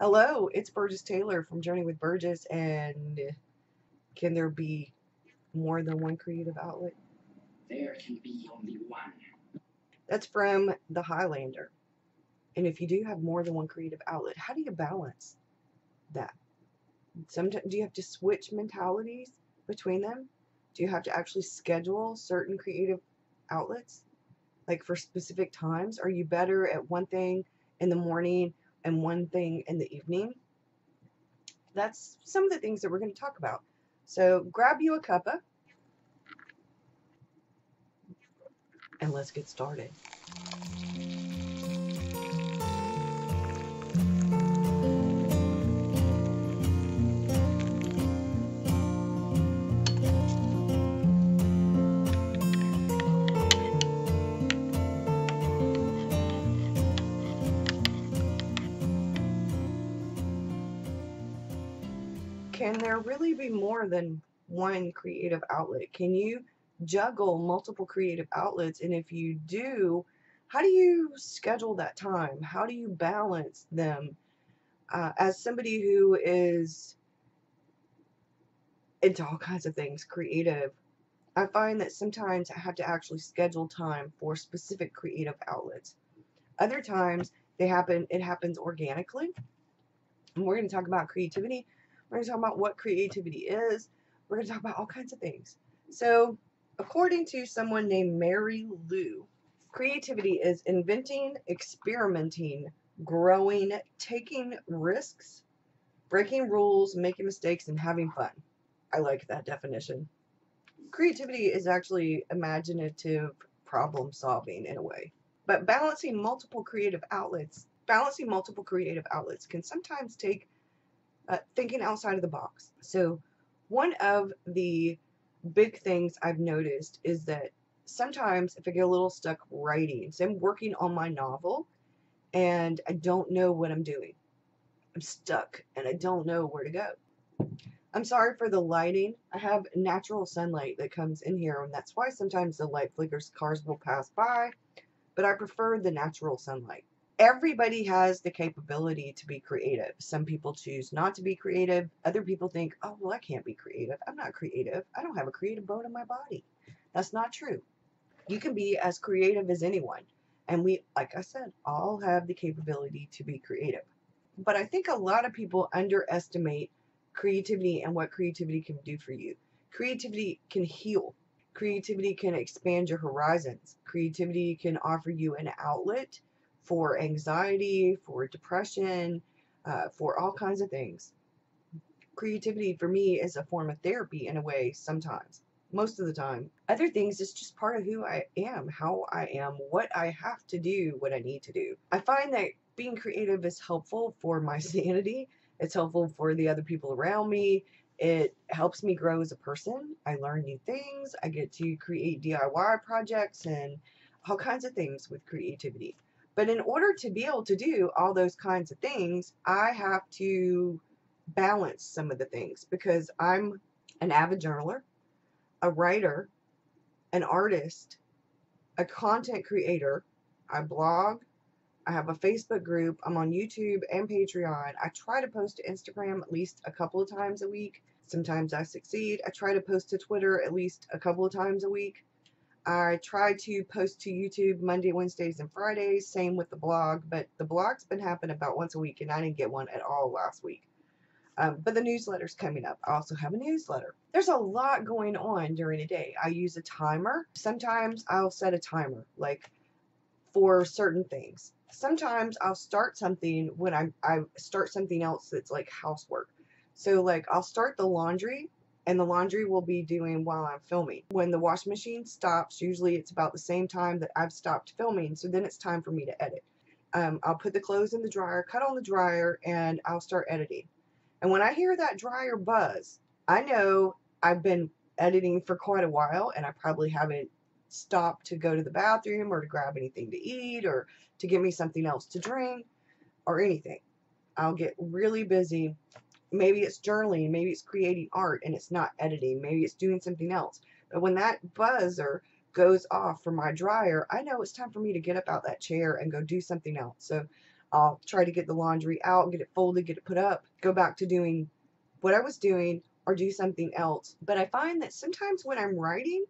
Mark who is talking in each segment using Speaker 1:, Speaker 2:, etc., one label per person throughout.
Speaker 1: Hello, it's Burgess Taylor from Journey with Burgess, and can there be more than one creative outlet?
Speaker 2: There can be only one.
Speaker 1: That's from The Highlander. And if you do have more than one creative outlet, how do you balance that? Sometimes, do you have to switch mentalities between them? Do you have to actually schedule certain creative outlets, like for specific times? Are you better at one thing in the morning and one thing in the evening? That's some of the things that we're going to talk about. So grab you a cuppa and let's get started. Can there really be more than one creative outlet? Can you juggle multiple creative outlets? And if you do, how do you schedule that time? How do you balance them? As somebody who is into all kinds of things creative, I find that sometimes I have to actually schedule time for specific creative outlets. Other times it happens organically. And we're going to talk about creativity. We're going to talk about what creativity is. We're going to talk about all kinds of things. So, according to someone named Mary Lou, creativity is inventing, experimenting, growing, taking risks, breaking rules, making mistakes, and having fun. I like that definition. Creativity is actually imaginative problem solving in a way. But balancing multiple creative outlets can sometimes take thinking outside of the box. So, one of the big things I've noticed is that sometimes if I get a little stuck writing, so I'm working on my novel and I don't know what I'm doing, I'm stuck and I don't know where to go. I'm sorry for the lighting. I have natural sunlight that comes in here, and that's why sometimes the light flickers, cars will pass by, but I prefer the natural sunlight. Everybody has the capability to be creative. Some people choose not to be creative. Other people think, oh, well, I can't be creative. I'm not creative. I don't have a creative bone in my body. That's not true. You can be as creative as anyone. And we, like I said, all have the capability to be creative. But I think a lot of people underestimate creativity and what creativity can do for you. Creativity can heal. Creativity can expand your horizons. Creativity can offer you an outlet for anxiety, for depression, for all kinds of things. Creativity for me is a form of therapy in a way sometimes, most of the time. Other things, it's just part of who I am, how I am, what I have to do, what I need to do. I find that being creative is helpful for my sanity. It's helpful for the other people around me. It helps me grow as a person. I learn new things. I get to create DIY projects and all kinds of things with creativity. But in order to be able to do all those kinds of things, I have to balance some of the things because I'm an avid journaler, a writer, an artist, a content creator. I blog. I have a Facebook group. I'm on YouTube and Patreon. I try to post to Instagram at least a couple of times a week. Sometimes I succeed. I try to post to Twitter at least a couple of times a week. I try to post to YouTube Monday, Wednesdays, and Fridays. Same with the blog, but the blog's been happening about once a week, and I didn't get one at all last week. But the newsletter's coming up. I also have a newsletter. There's a lot going on during a day. I use a timer. Sometimes I'll set a timer, like for certain things. Sometimes I'll start something when I start something else that's like housework. So like I'll start the laundry and the laundry will be doing while I'm filming. When the washing machine stops, usually it's about the same time that I've stopped filming, so then it's time for me to edit. I'll put the clothes in the dryer, cut on the dryer, and I'll start editing. And when I hear that dryer buzz, I know I've been editing for quite a while and I probably haven't stopped to go to the bathroom or to grab anything to eat or to get me something else to drink or anything. I'll get really busy. Maybe it's journaling, maybe it's creating art and it's not editing, maybe it's doing something else. But when that buzzer goes off for my dryer, I know it's time for me to get up out that chair and go do something else. So I'll try to get the laundry out, get it folded, get it put up, go back to doing what I was doing or do something else. But I find that sometimes when I'm writing,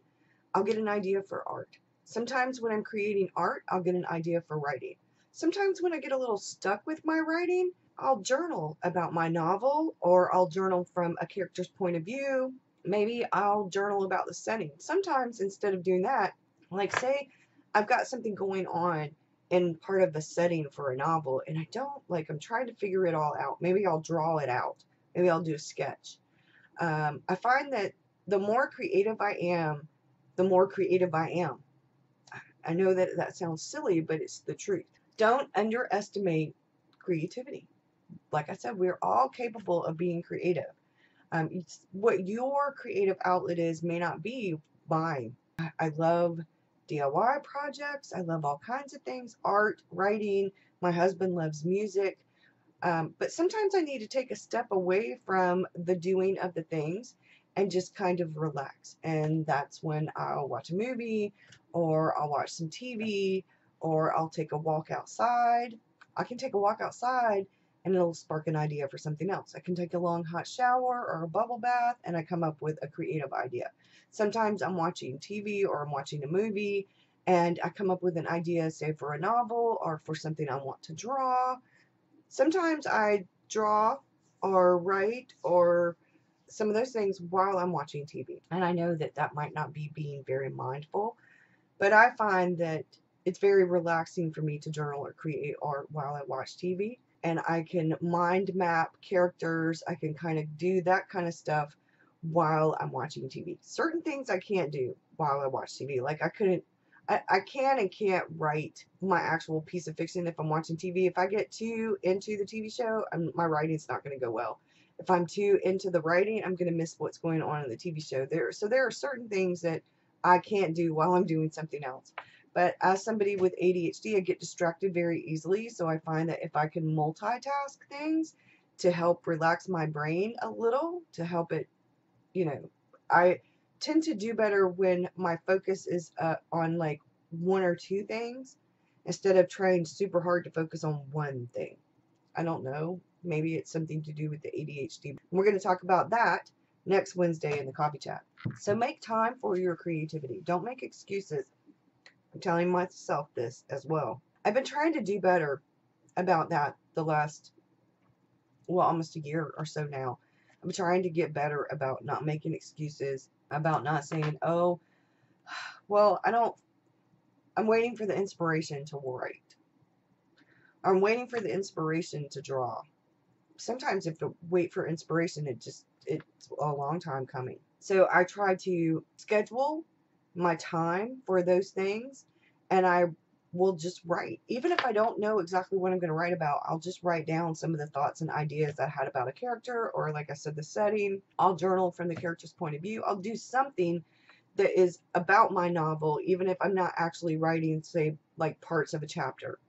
Speaker 1: I'll get an idea for art. Sometimes when I'm creating art, I'll get an idea for writing. Sometimes when I get a little stuck with my writing, I'll journal about my novel, or I'll journal from a character's point of view. Maybe I'll journal about the setting. Sometimes instead of doing that, like say I've got something going on in part of the setting for a novel and I don't like, I'm trying to figure it all out. Maybe I'll draw it out. Maybe I'll do a sketch. I find that the more creative I am, the more creative I am. I know that that sounds silly, but it's the truth. Don't underestimate creativity. Like I said, we're all capable of being creative. What your creative outlet is may not be mine. I love DIY projects. I love all kinds of things, art, writing. My husband loves music. But sometimes I need to take a step away from the doing of the things and just kind of relax. And that's when I'll watch a movie or I'll watch some TV or I'll take a walk outside. I can take a walk outside and it'll spark an idea for something else. I can take a long hot shower or a bubble bath and I come up with a creative idea. Sometimes I'm watching TV or I'm watching a movie and I come up with an idea, say for a novel or for something I want to draw. Sometimes I draw or write or some of those things while I'm watching TV. And I know that that might not be being very mindful, but I find that it's very relaxing for me to journal or create art while I watch TV. And I can mind map characters. I can kind of do that kind of stuff while I'm watching TV. Certain things I can't do while I watch TV. Like I can and can't write my actual piece of fiction if I'm watching TV. If I get too into the TV show, my writing's not going to go well. If I'm too into the writing, I'm going to miss what's going on in the TV show. So there are certain things that I can't do while I'm doing something else. But as somebody with ADHD, I get distracted very easily. So I find that if I can multitask things to help relax my brain a little, to help it, I tend to do better when my focus is on like one or two things instead of trying super hard to focus on one thing. I don't know. Maybe it's something to do with the ADHD. We're going to talk about that next Wednesday in the coffee chat. So make time for your creativity. Don't make excuses. I'm telling myself this as well. I've been trying to do better about that the last, almost a year or so now. I'm trying to get better about not making excuses, about not saying, oh, well, I'm waiting for the inspiration to write. I'm waiting for the inspiration to draw. Sometimes if you wait for inspiration, it's a long time coming. So I try to schedule my time for those things and I will just write. Even if I don't know exactly what I'm going to write about, I'll just write down some of the thoughts and ideas I had about a character or, like I said, the setting. I'll journal from the character's point of view. I'll do something that is about my novel, even if I'm not actually writing, say, like parts of a chapter,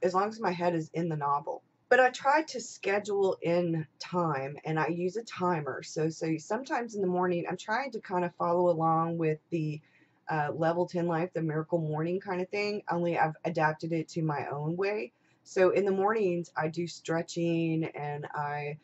Speaker 1: as long as my head is in the novel. But I try to schedule in time and I use a timer. So sometimes in the morning, I'm trying to kind of follow along with the Level 10 Life, the Miracle Morning kind of thing, only I've adapted it to my own way. So in the mornings, I do stretching and I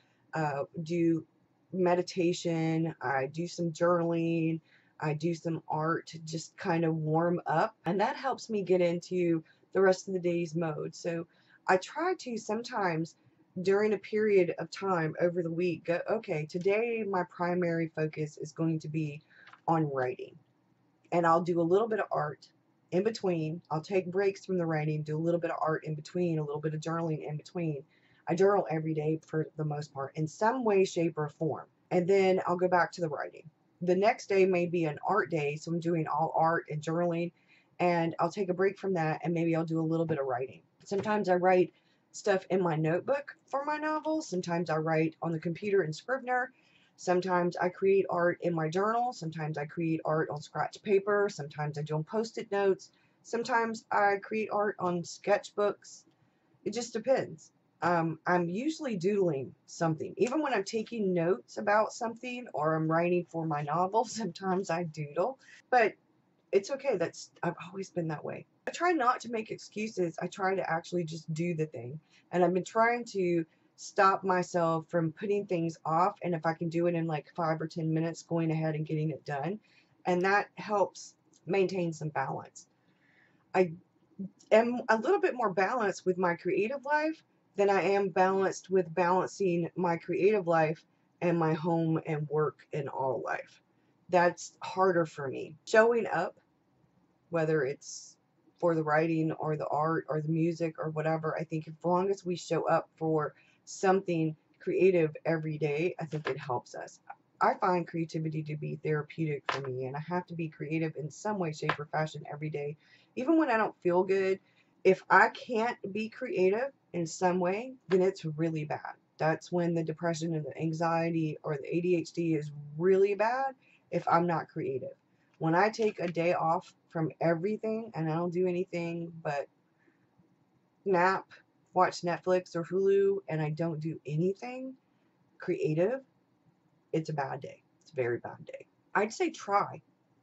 Speaker 1: do meditation, I do some journaling, I do some art to just kind of warm up. And that helps me get into the rest of the day's mode. So I try to sometimes during a period of time over the week go, okay, today my primary focus is going to be on writing. And I'll do a little bit of art in between. I'll take breaks from the writing, do a little bit of art in between, a little bit of journaling in between. I journal every day for the most part in some way, shape, or form. And then I'll go back to the writing. The next day may be an art day, so I'm doing all art and journaling, and I'll take a break from that and maybe I'll do a little bit of writing. Sometimes I write stuff in my notebook for my novel. Sometimes I write on the computer in Scrivener. Sometimes I create art in my journal. Sometimes I create art on scratch paper. Sometimes I do on post-it notes. Sometimes I create art on sketchbooks. It just depends. I'm usually doodling something. Even when I'm taking notes about something or I'm writing for my novel, sometimes I doodle. But it's okay. I've always been that way. I try not to make excuses. I try to actually just do the thing. And I've been trying to stop myself from putting things off. And if I can do it in like 5 or 10 minutes, going ahead and getting it done. And that helps maintain some balance. I am a little bit more balanced with my creative life than I am balanced with balancing my creative life and my home and work and all life. That's harder for me. Showing up, whether it's for the writing or the art or the music or whatever, I think as long as we show up for something creative every day, I think it helps us. I find creativity to be therapeutic for me, and I have to be creative in some way, shape, or fashion every day. Even when I don't feel good, if I can't be creative in some way, then it's really bad. That's when the depression and the anxiety or the ADHD is really bad if I'm not creative. When I take a day off from everything and I don't do anything but nap, watch Netflix or Hulu, and I don't do anything creative, it's a bad day. It's a very bad day. I'd say try.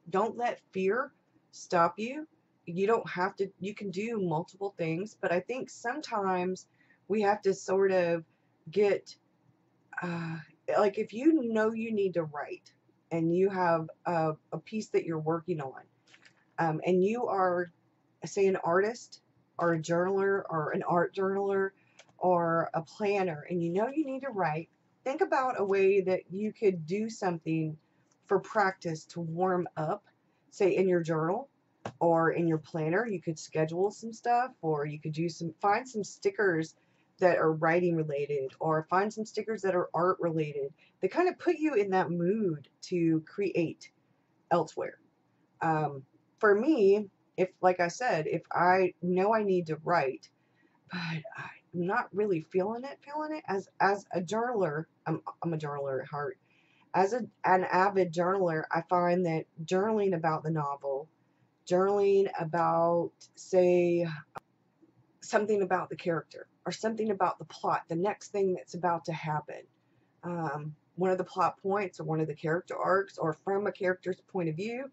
Speaker 1: Don't let fear stop you. You don't have to, you can do multiple things, but I think sometimes we have to sort of get, uh, like if you know you need to write and you have a piece that you're working on, and you are, say, an artist or a journaler or an art journaler or a planner, and you know you need to write, think about a way that you could do something for practice to warm up, say in your journal or in your planner. You could schedule some stuff, or you could find some stickers that are writing related, or find some stickers that are art related that kind of put you in that mood to create elsewhere. Um, for me, if, like I said, if I know I need to write, but I'm not really feeling it as a journaler, I'm a journaler at heart. As an avid journaler, I find that journaling about the novel, journaling about, say, something about the character or something about the plot, the next thing that's about to happen, one of the plot points or one of the character arcs, or from a character's point of view,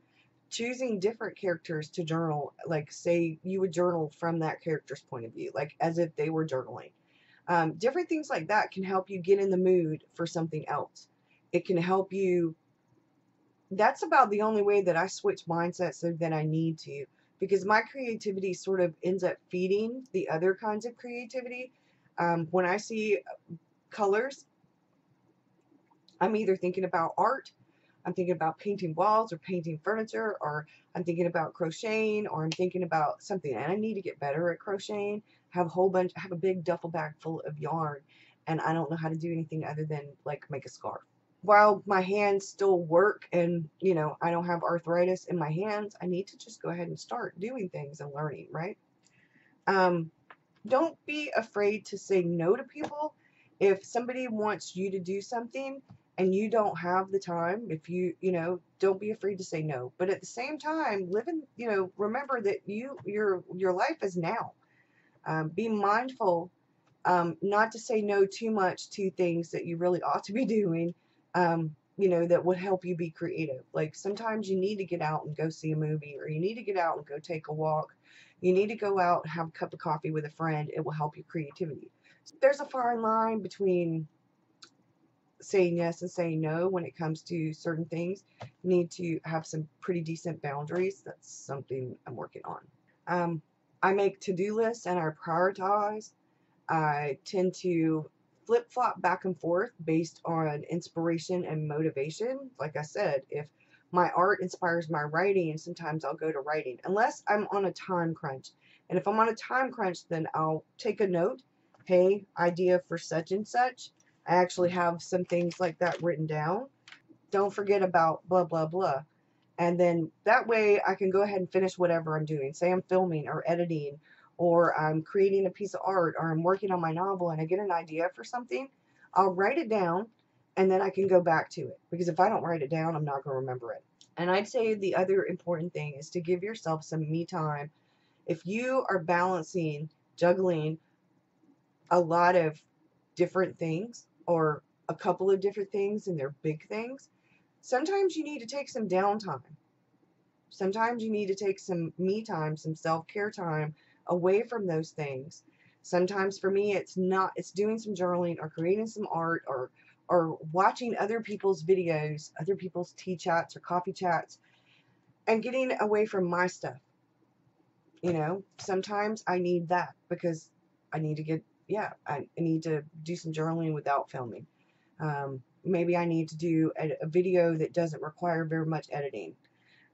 Speaker 1: choosing different characters to journal, like say you would journal from that character's point of view, like as if they were journaling. Different things like that can help you get in the mood for something else. It can help you. That's about the only way that I switch mindsets so that I need to, because my creativity sort of ends up feeding the other kinds of creativity. When I see colors, I'm either thinking about art, I'm thinking about painting walls or painting furniture, or I'm thinking about crocheting, or I'm thinking about something, and I need to get better at crocheting. I have a big duffel bag full of yarn, and I don't know how to do anything other than like make a scarf. While my hands still work, and I don't have arthritis in my hands, I need to just go ahead and start doing things and learning, right? Um, don't be afraid to say no to people. If somebody wants you to do something and you don't have the time, if don't be afraid to say no. But at the same time, remember that your life is now. Be mindful, not to say no too much to things that you really ought to be doing, that would help you be creative. Like sometimes you need to get out and go see a movie, or you need to get out and go take a walk. You need to go out and have a cup of coffee with a friend. It will help your creativity. There's a fine line between saying yes and saying no when it comes to certain things. You need to have some pretty decent boundaries. That's something I'm working on. I make to-do lists and I prioritize. I tend to flip-flop back and forth based on inspiration and motivation. Like I said, if my art inspires my writing, sometimes I'll go to writing, unless I'm on a time crunch. And if I'm on a time crunch, then I'll take a note. Hey, idea for such and such. I actually have some things like that written down. Don't forget about blah, blah, blah. And then that way I can go ahead and finish whatever I'm doing. Say I'm filming or editing, or I'm creating a piece of art, or I'm working on my novel and I get an idea for something. I'll write it down and then I can go back to it. Because if I don't write it down, I'm not going to remember it. And I'd say the other important thing is to give yourself some me time. If you are juggling a lot of different things, or a couple of different things and they're big things, sometimes you need to take some downtime. Sometimes you need to take some me time, some self-care time away from those things. Sometimes for me, it's doing some journaling or creating some art or watching other people's videos, other people's tea chats or coffee chats, and getting away from my stuff. Sometimes I need that because I need to I need to do some journaling without filming. Maybe I need to do a video that doesn't require very much editing.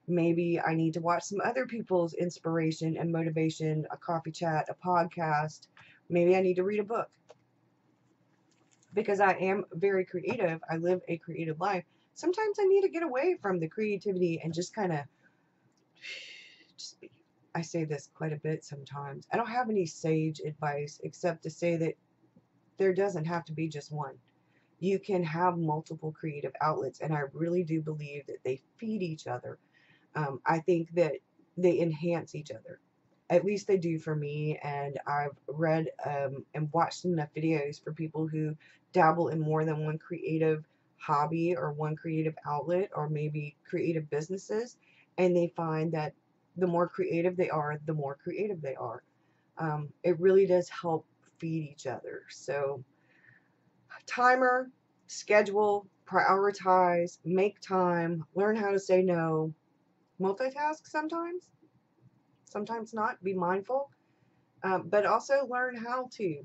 Speaker 1: Maybe I need to watch some other people's inspiration and motivation, a coffee chat, a podcast. Maybe I need to read a book because I am very creative. I live a creative life. Sometimes I need to get away from the creativity and just kind of just be. I say this quite a bit sometimes. I don't have any sage advice except to say that there doesn't have to be just one. You can have multiple creative outlets, and I really do believe that they feed each other. I think that they enhance each other. At least they do for me, and I've read and watched enough videos for people who dabble in more than one creative hobby or one creative outlet or maybe creative businesses, and they find that the more creative they are, the more creative they are. It really does help feed each other. So, timer, schedule, prioritize, make time, learn how to say no, multitask sometimes not, be mindful, but also learn how to.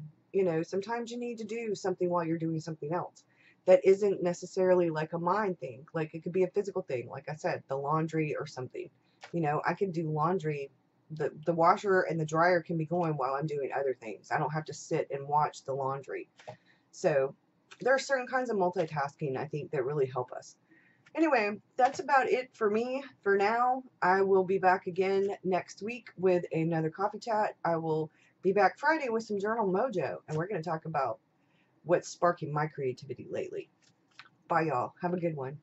Speaker 1: Sometimes you need to do something while you're doing something else that isn't necessarily like a mind thing. Like it could be a physical thing, like I said, the laundry or something. I can do laundry. The washer and the dryer can be going while I'm doing other things. I don't have to sit and watch the laundry. So there are certain kinds of multitasking I think that really help us. Anyway, that's about it for me for now. I will be back again next week with another coffee chat. I will be back Friday with some Journal Mojo, and we're going to talk about what's sparking my creativity lately. Bye, y'all. Have a good one.